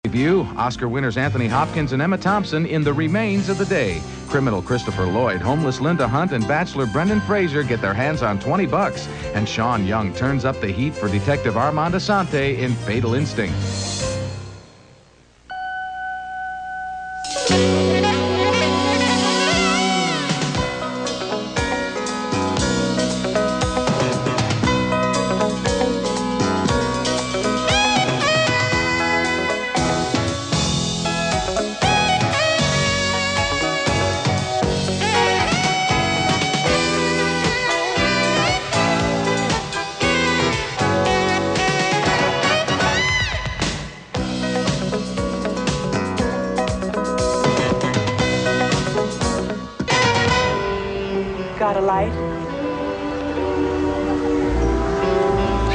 Debut, Oscar winners Anthony Hopkins and Emma Thompson in The Remains of the Day. Criminal Christopher Lloyd, homeless Linda Hunt, and bachelor Brendan Fraser get their hands on $20. And Sean Young turns up the heat for Detective Armand Assante in Fatal Instinct. Got a light?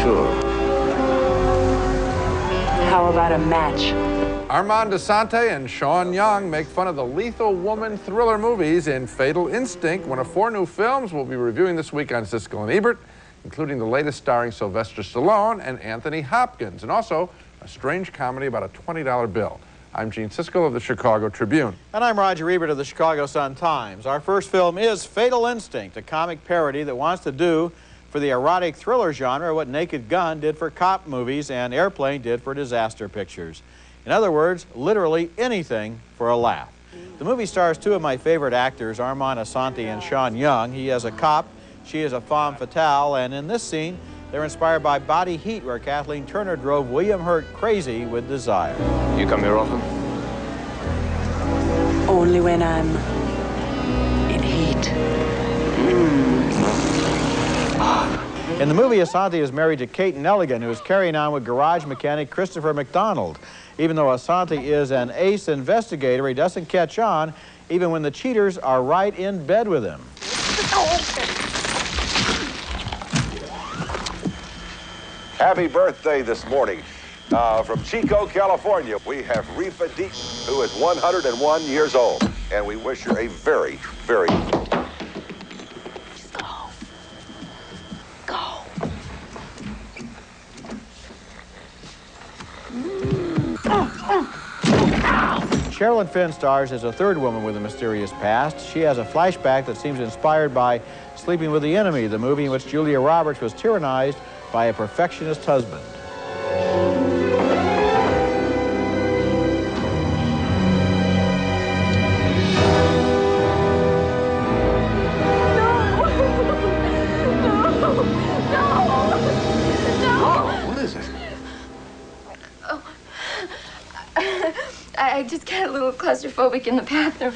Sure. How about a match? Armand Assante and Sean Young make fun of the lethal woman thriller movies in Fatal Instinct, one of 4 new films we'll be reviewing this week on Siskel and Ebert, including the latest starring Sylvester Stallone and Anthony Hopkins, and also a strange comedy about a $20 bill. I'm Gene Siskel of the Chicago Tribune. And I'm Roger Ebert of the Chicago Sun-Times. Our first film is Fatal Instinct, a comic parody that wants to do for the erotic thriller genre what Naked Gun did for cop movies and Airplane did for disaster pictures. In other words, literally anything for a laugh. The movie stars 2 of my favorite actors, Armand Assante and Sean Young. He is a cop, she is a femme fatale, and in this scene, they're inspired by Body Heat, where Kathleen Turner drove William Hurt crazy with desire. You come here often? Only when I'm in heat. In the movie, Assante is married to Kate Nelligan, who is carrying on with garage mechanic Christopher McDonald. Even though Assante is an ace investigator, he doesn't catch on, even when the cheaters are right in bed with him. Happy birthday this morning. From Chico, California, we have Reefa Deaton, who is 101 years old. And we wish her a very, very... Go. Go. Sherilyn Fenn stars as a 3rd woman with a mysterious past. She has a flashback that seems inspired by Sleeping with the Enemy, the movie in which Julia Roberts was tyrannized by a perfectionist husband. I just get a little claustrophobic in the bathroom.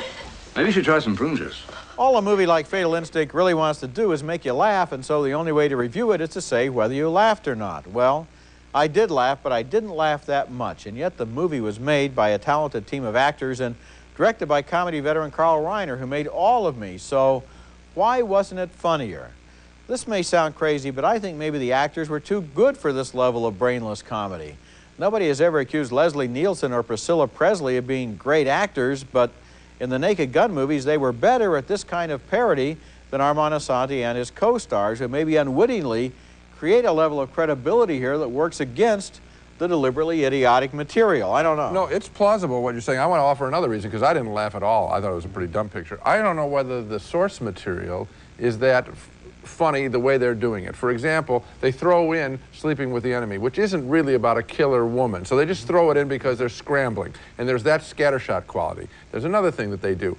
Maybe you should try some prune juice. All a movie like Fatal Instinct really wants to do is make you laugh, and so the only way to review it is to say whether you laughed or not. Well, I did laugh, but I didn't laugh that much, and yet the movie was made by a talented team of actors and directed by comedy veteran Carl Reiner, who made all of me, so why wasn't it funnier? This may sound crazy, but I think maybe the actors were too good for this level of brainless comedy. Nobody has ever accused Leslie Nielsen or Priscilla Presley of being great actors, but in the Naked Gun movies, they were better at this kind of parody than Armand Assante and his co-stars, who maybe unwittingly create a level of credibility here that works against the deliberately idiotic material. I don't know. No, it's plausible what you're saying. I want to offer another reason, because I didn't laugh at all. I thought it was a pretty dumb picture. I don't know whether the source material is that funny the way they're doing it. For example, they throw in Sleeping with the Enemy, which isn't really about a killer woman. So they just throw it in because they're scrambling. And there's that scattershot quality. There's another thing that they do.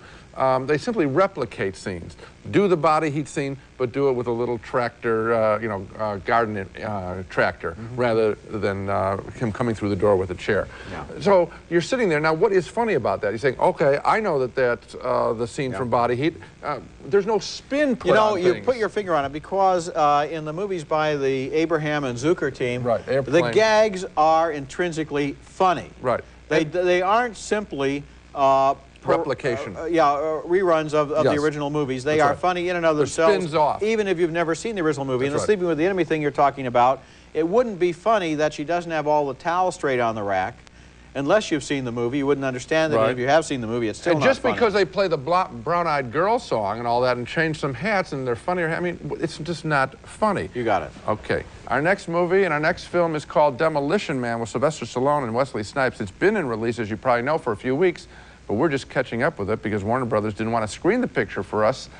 They simply replicate scenes. Do the body heat scene, but do it with a little tractor, garden tractor, rather than him coming through the door with a chair. Yeah. So you're sitting there. Now, what is funny about that? You're saying, okay, I know that that's the scene from Body Heat. There's no spin put on things. You put your finger on it because in the movies by the Abraham and Zucker team, the gags are intrinsically funny. Right. They aren't simply replication. Reruns of the original movies. They are funny in and of themselves, spins off. even if you've never seen the original movie. That's And the Sleeping with the Enemy thing you're talking about, it wouldn't be funny that she doesn't have all the towels straight on the rack, unless you've seen the movie, you wouldn't understand it. Right. And if you have seen the movie, it's still and not just funny. because they play the brown-eyed girl song and all that and change some hats and they're funnier, I mean, it's just not funny. You got it. Okay. Our next movie and our next film is called Demolition Man with Sylvester Stallone and Wesley Snipes. It's been in release, as you probably know, for a few weeks, but we're just catching up with it because Warner Brothers didn't want to screen the picture for us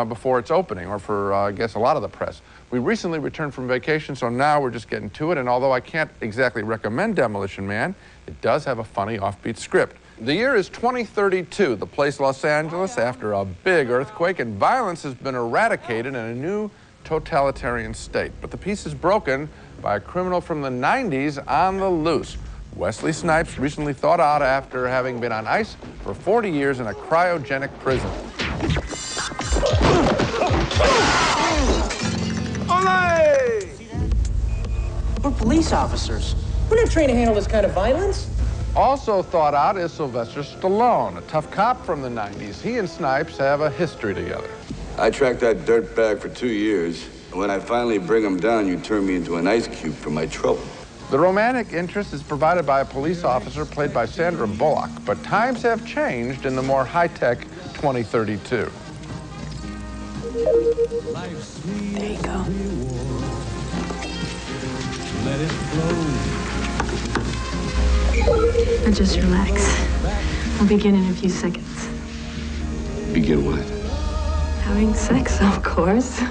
before its opening, or for, I guess, a lot of the press. We recently returned from vacation, so now we're just getting to it, and although I can't exactly recommend Demolition Man, it does have a funny, offbeat script. The year is 2032, the place Los Angeles, after a big earthquake, and violence has been eradicated in a new totalitarian state. But the piece is broken by a criminal from the 90s on the loose. Wesley Snipes recently thawed out after having been on ice for 40 years in a cryogenic prison. We're police officers. We're not trained to handle this kind of violence. Also thought out is Sylvester Stallone, a tough cop from the 90s. He and Snipes have a history together. I tracked that dirtbag for 2 years, and when I finally bring him down, you turn me into an ice cube for my trouble. The romantic interest is provided by a police officer played by Sandra Bullock, but times have changed in the more high-tech 2032. There you go. Now just relax. I'll begin in a few seconds. Begin what? Having sex, of course.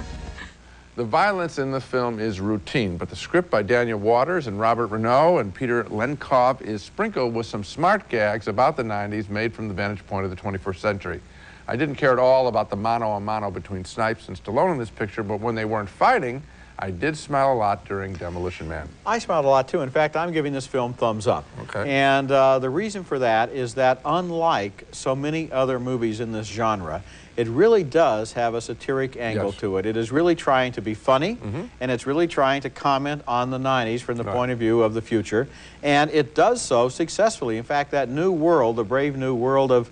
The violence in the film is routine, but the script by Daniel Waters and Robert Renaud and Peter Lenkov is sprinkled with some smart gags about the 90s made from the vantage point of the 21st century. I didn't care at all about the mano-a-mano between Snipes and Stallone in this picture, but when they weren't fighting, I did smile a lot during Demolition Man. I smiled a lot too. In fact, I'm giving this film thumbs up. Okay. And the reason for that is that unlike so many other movies in this genre, it really does have a satiric angle to it. It is really trying to be funny, and it's really trying to comment on the 90s from the point of view of the future. And it does so successfully. In fact, that new world, the brave new world of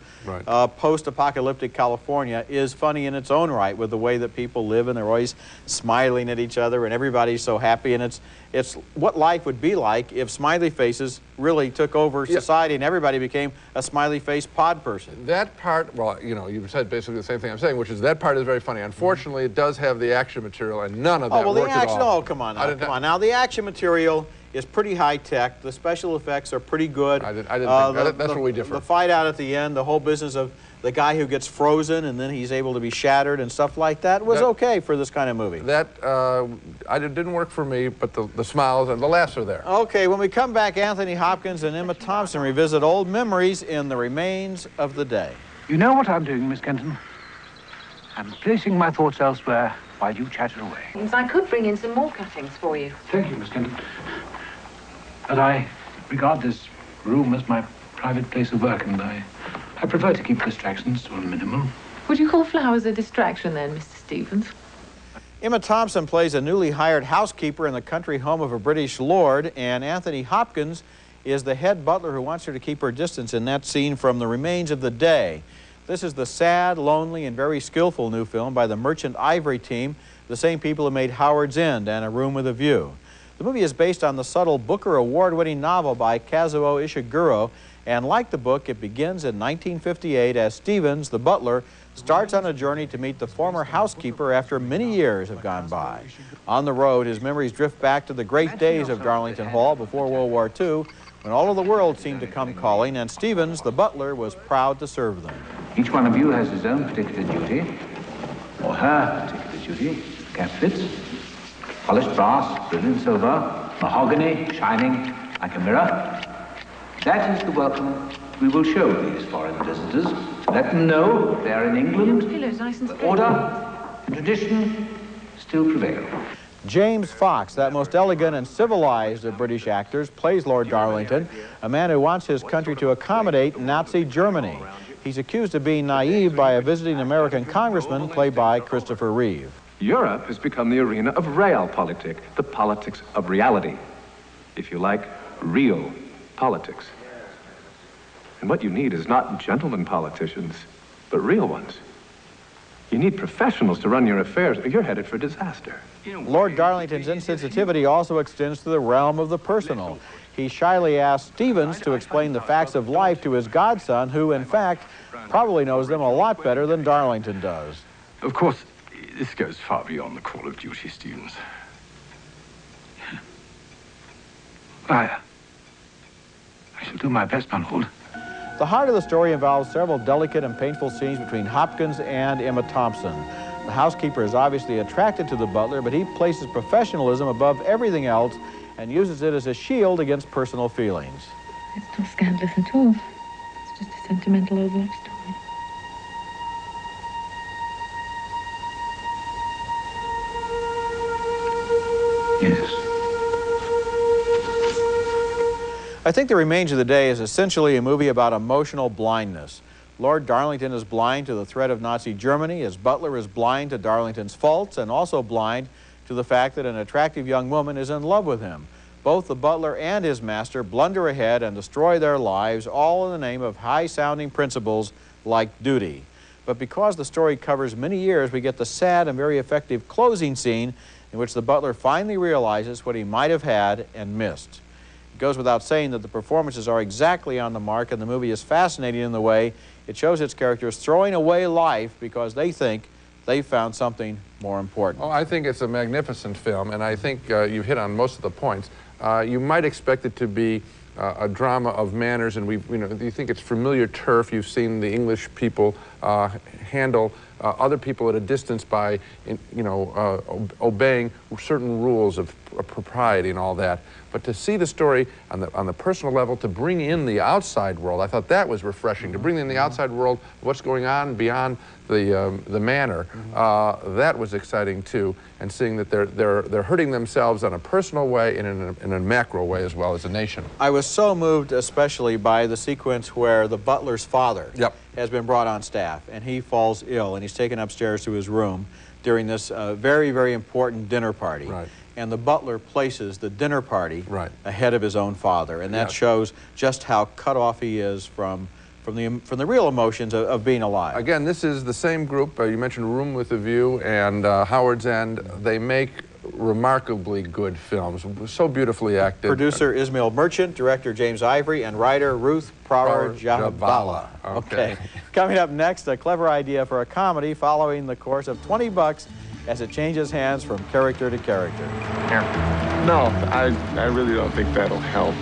post-apocalyptic California, is funny in its own right, with the way that people live, and they're always smiling at each other, and everybody's so happy. And it's what life would be like if smiley faces really took over society and everybody became a smiley face pod person. That part, well, you know, you said basically the same thing I'm saying, which is that part is very funny. Unfortunately, it does have the action material, and none of that worked at all. Oh, come on now, come on. Now, the action material is pretty high-tech. The special effects are pretty good. I didn't think that's where we differ. The fight out at the end, the whole business of the guy who gets frozen and then he's able to be shattered and stuff like that was okay for this kind of movie. That didn't work for me, but the smiles and the laughs are there. Okay, when we come back, Anthony Hopkins and Emma Thompson revisit old memories in The Remains of the Day. You know what I'm doing, Miss Kenton? I'm placing my thoughts elsewhere while you chatter away. I could bring in some more cuttings for you. Thank you, Miss Kenton. But I regard this room as my private place of work, and I prefer to keep distractions to a minimum. Would you call flowers a distraction then, Mr. Stevens? Emma Thompson plays a newly hired housekeeper in the country home of a British lord, and Anthony Hopkins is the head butler who wants her to keep her distance in that scene from The Remains of the Day. This is the sad, lonely, and very skillful new film by the Merchant Ivory team, the same people who made Howard's End and A Room with a View. The movie is based on the subtle Booker Award-winning novel by Kazuo Ishiguro, and like the book, it begins in 1958 as Stevens, the butler, starts on a journey to meet the former housekeeper after many years have gone by. On the road, his memories drift back to the great days of Darlington Hall before World War II, when all of the world seemed to come calling, and Stevens, the butler, was proud to serve them. Each one of you has his own particular duty, or her particular duty. Cap fits, polished brass, brilliant silver, mahogany, shining like a mirror. That is the welcome we will show these foreign visitors. Let them know they are in England. Pillows, nice and straight. Order and tradition still prevail. James Fox, that most elegant and civilized of British actors, plays Lord Darlington, a man who wants his country to accommodate Nazi Germany. He's accused of being naive by a visiting American congressman, played by Christopher Reeve. Europe has become the arena of realpolitik, the politics of reality. If you like, real politics. And what you need is not gentlemen politicians, but real ones. You need professionals to run your affairs, or you're headed for disaster. Lord Darlington's insensitivity also extends to the realm of the personal. he shyly asks Stevens to explain the facts of life to his godson, who, in fact, probably knows them a lot better than Darlington does. Of course, this goes far beyond the call of duty, Stevens. I shall do my best, my lord. The heart of the story involves several delicate and painful scenes between Hopkins and Emma Thompson. The housekeeper is obviously attracted to the butler, but he places professionalism above everything else and uses it as a shield against personal feelings. It's not scandalous at all. It's just a sentimental old love story. Yes. I think The Remains of the Day is essentially a movie about emotional blindness. Lord Darlington is blind to the threat of Nazi Germany. His butler is blind to Darlington's faults and also blind to the fact that an attractive young woman is in love with him. Both the butler and his master blunder ahead and destroy their lives, all in the name of high-sounding principles like duty. But because the story covers many years, we get the sad and very effective closing scene in which the butler finally realizes what he might have had and missed. It goes without saying that the performances are exactly on the mark, and the movie is fascinating in the way it shows its characters throwing away life because they think they found something more important. Oh, I think it's a magnificent film, and I think you've hit on most of the points. You might expect it to be a drama of manners, and you think it's familiar turf. You've seen the English people handle other people at a distance by, obeying certain rules of propriety and all that. But to see the story on the personal level, to bring in the outside world, I thought that was refreshing. To bring in the outside world, what's going on beyond the manor, that was exciting too. And seeing that they're hurting themselves on a personal way and in a macro way as well as a nation. I was so moved, especially by the sequence where the butler's father has been brought on staff, and he falls ill, and he's taken upstairs to his room during this very, very important dinner party. Right. And the butler places the dinner party ahead of his own father, and that shows just how cut off he is from the real emotions of being alive. Again, this is the same group. You mentioned Room with a View and Howard's End. They make remarkably good films, so beautifully acted. Producer Ismail Merchant, director James Ivory, and writer Ruth Prowler-Jabala. Okay. Coming up next, a clever idea for a comedy following the course of $20 as it changes hands from character to character. No, I really don't think that'll help.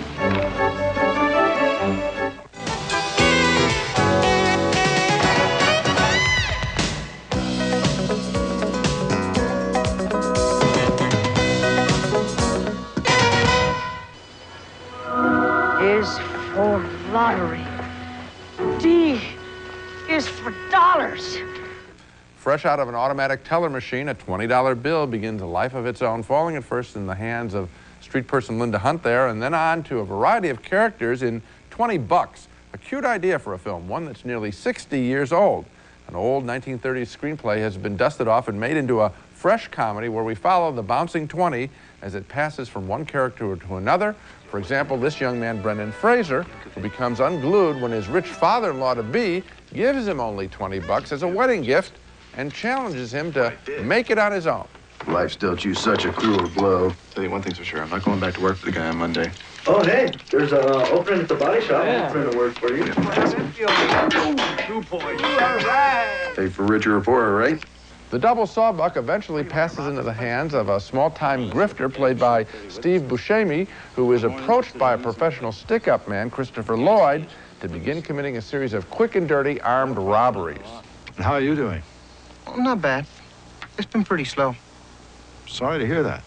Is for lottery. D is for dollars. Fresh out of an automatic teller machine, a $20 bill begins a life of its own, falling at first in the hands of street person Linda Hunt there, and then on to a variety of characters in $20. A cute idea for a film, one that's nearly 60 years old. An old 1930s screenplay has been dusted off and made into a fresh comedy where we follow the bouncing 20 as it passes from one character to another. For example, this young man, Brendan Fraser, who becomes unglued when his rich father-in-law-to-be gives him only $20 as a wedding gift and challenges him to make it on his own. Life's dealt you such a cruel blow. Tell you one thing's for sure, I'm not going back to work for the guy on Monday. Oh, hey, there's an opening at the body shop. Yeah. Opening to work for you. 2 points. Pay for richer or poorer, right? The double sawbuck eventually passes into the hands of a small-time grifter played by Steve Buscemi, who is approached by a professional stick-up man, Christopher Lloyd, to begin committing a series of quick and dirty armed robberies. And how are you doing? Oh, not bad. It's been pretty slow. Sorry to hear that.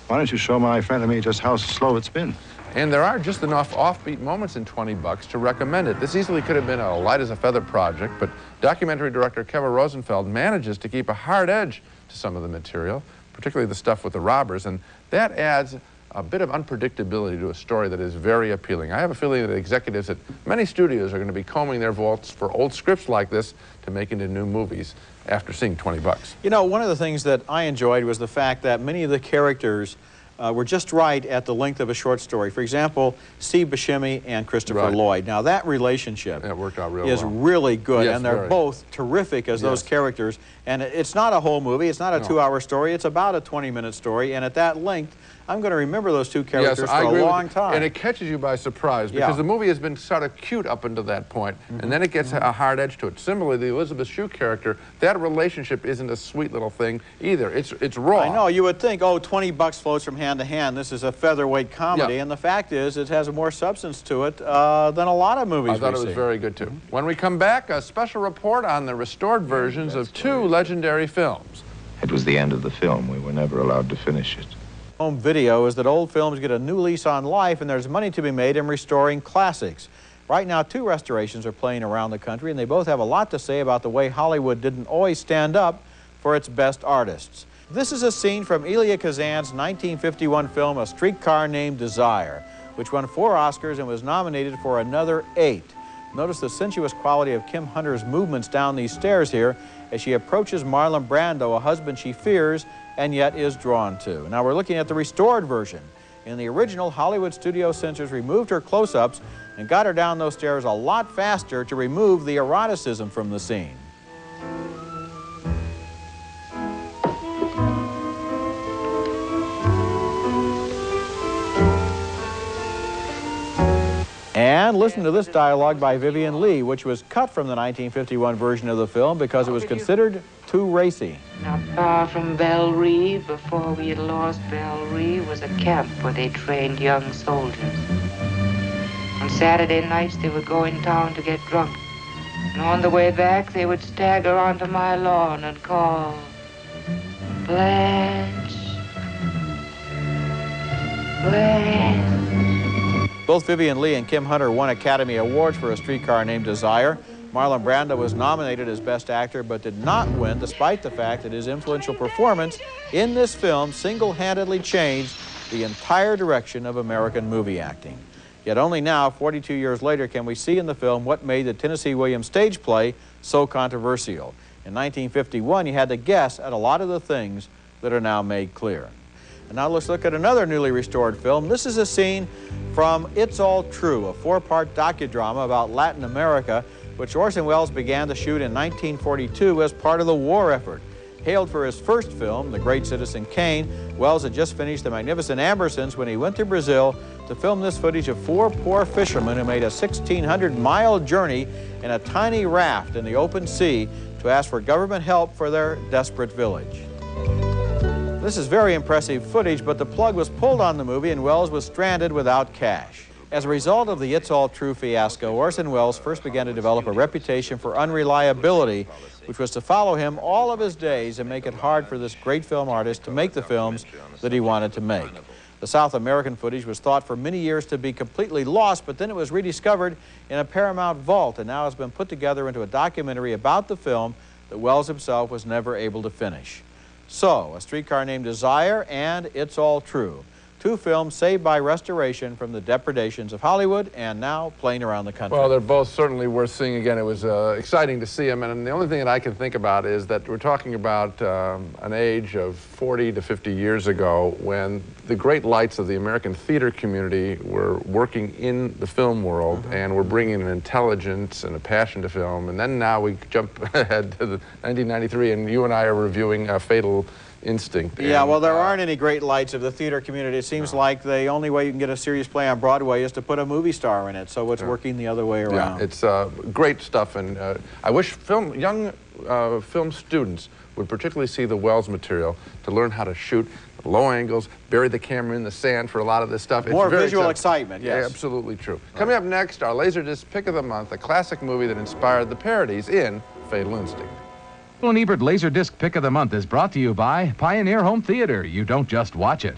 Why don't you show my friend and me just how slow it's been? And there are just enough offbeat moments in $20 to recommend it. This easily could have been a light-as-a-feather project, but documentary director Kevin Rosenfeld manages to keep a hard edge to some of the material, particularly the stuff with the robbers, and that adds a bit of unpredictability to a story that is very appealing. I have a feeling that executives at many studios are going to be combing their vaults for old scripts like this to make into new movies after seeing $20. You know, one of the things that I enjoyed was the fact that many of the characters were just right at the length of a short story. For example, Steve Buscemi and Christopher Lloyd. Now that relationship worked out real is well. really good, Yes, and they're very. both terrific as those characters. And it's not a whole movie, it's not a 2-hour story, it's about a 20-minute story, and at that length, I'm going to remember those two characters for a long time. And it catches you by surprise because the movie has been sort of cute up until that point, and then it gets a hard edge to it. Similarly, the Elizabeth Shue character, that relationship isn't a sweet little thing either. It's raw. I know, you would think, oh, 20 bucks floats from hand to hand, this is a featherweight comedy, and the fact is it has more substance to it than a lot of movies I thought we it was see. very good, too. When we come back, a special report on the restored versions of 2 legendary films. It was the end of the film. We were never allowed to finish it. Home video is that old films get a new lease on life, and there's money to be made in restoring classics. Right now, 2 restorations are playing around the country, and they both have a lot to say about the way Hollywood didn't always stand up for its best artists. This is a scene from Elia Kazan's 1951 film, A Streetcar Named Desire, which won 4 Oscars and was nominated for another 8. Notice the sensuous quality of Kim Hunter's movements down these stairs here as she approaches Marlon Brando, a husband she fears and yet is drawn to. Now we're looking at the restored version. In the original, Hollywood studio censors removed her close-ups and got her down those stairs a lot faster to remove the eroticism from the scene. And listen to this dialogue by Vivian Leigh, which was cut from the 1951 version of the film because it was considered too racy. Not far from Bellry, before we had lost Bellry, was a camp where they trained young soldiers. On Saturday nights, they would go in town to get drunk. And on the way back, they would stagger onto my lawn and call, Blanche, Blanche. Both Vivian Leigh and Kim Hunter won Academy Awards for A Streetcar Named Desire. Marlon Brando was nominated as Best Actor but did not win, despite the fact that his influential performance in this film single-handedly changed the entire direction of American movie acting. Yet only now, 42 years later, can we see in the film what made the Tennessee Williams stage play so controversial. In 1951, you had to guess at a lot of the things that are now made clear. And now let's look at another newly restored film. This is a scene from It's All True, a 4-part docudrama about Latin America, which Orson Welles began to shoot in 1942 as part of the war effort. Hailed for his first film, The Great Citizen Kane, Welles had just finished The Magnificent Ambersons when he went to Brazil to film this footage of 4 poor fishermen who made a 1,600-mile journey in a tiny raft in the open sea to ask for government help for their desperate village. This is very impressive footage, but the plug was pulled on the movie and Welles was stranded without cash. As a result of the It's All True fiasco, Orson Welles first began to develop a reputation for unreliability, which was to follow him all of his days and make it hard for this great film artist to make the films that he wanted to make. The South American footage was thought for many years to be completely lost, but then it was rediscovered in a Paramount vault and now has been put together into a documentary about the film that Welles himself was never able to finish. So, A Streetcar Named Desire and It's All True. 2 films saved by restoration from the depredations of Hollywood and now playing around the country. Well, they're both certainly worth seeing again. It was exciting to see them, and the only thing that I can think about is that we're talking about an age of 40 to 50 years ago when the great lights of the American theater community were working in the film world and were bringing an intelligence and a passion to film. And then now we jump ahead to the 1993, and you and I are reviewing Fatal Instinct. Yeah, well, there aren't any great lights of the theater community. It seems like the only way you can get a serious play on Broadway is to put a movie star in it, so it's working the other way around. Yeah, it's great stuff, and I wish young film students would particularly see the Welles material to learn how to shoot low angles, bury the camera in the sand for a lot of this stuff. More it's very visual excitement, yes. Yeah, absolutely true. Coming up next, our Laserdisc Pick of the Month, a classic movie that inspired the parodies in Fatal Instinct. Siskel and Ebert Laserdisc Pick of the Month is brought to you by Pioneer Home Theater. You don't just watch it.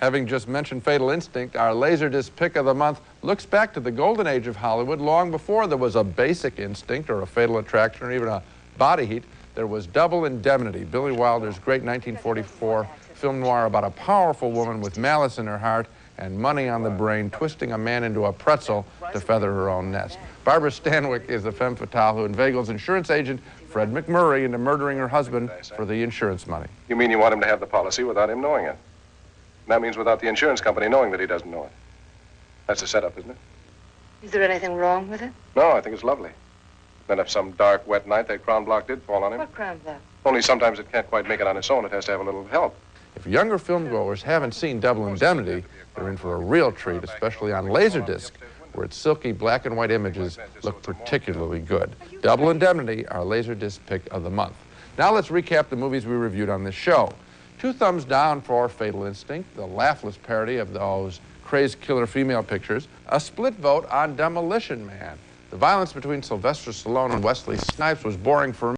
Having just mentioned Fatal Instinct, our Laserdisc Pick of the Month looks back to the golden age of Hollywood. Long before there was a Basic Instinct or a Fatal Attraction or even a Body Heat, there was Double Indemnity, Billy Wilder's great 1944 film noir about a powerful woman with malice in her heart and money on the brain, twisting a man into a pretzel to feather her own nest. Barbara Stanwyck is the femme fatale who inveigles insurance agent Fred McMurray into murdering her husband for the insurance money. You mean you want him to have the policy without him knowing it? that means without the insurance company knowing that he doesn't know it. That's a setup, isn't it? Is there anything wrong with it? No, I think it's lovely. Then if some dark, wet night that crown block did fall on him. What crown block? Only sometimes it can't quite make it on its own. It has to have a little help. If younger filmgoers haven't seen Double Indemnity, they're in for a real treat, especially on Laserdisc, where its silky black and white images look particularly good. Double Indemnity, our Laserdisc pick of the month. Now let's recap the movies we reviewed on this show. 2 thumbs down for Fatal Instinct, the laughless parody of those crazed killer female pictures. A split vote on Demolition Man. The violence between Sylvester Stallone and Wesley Snipes was boring for me.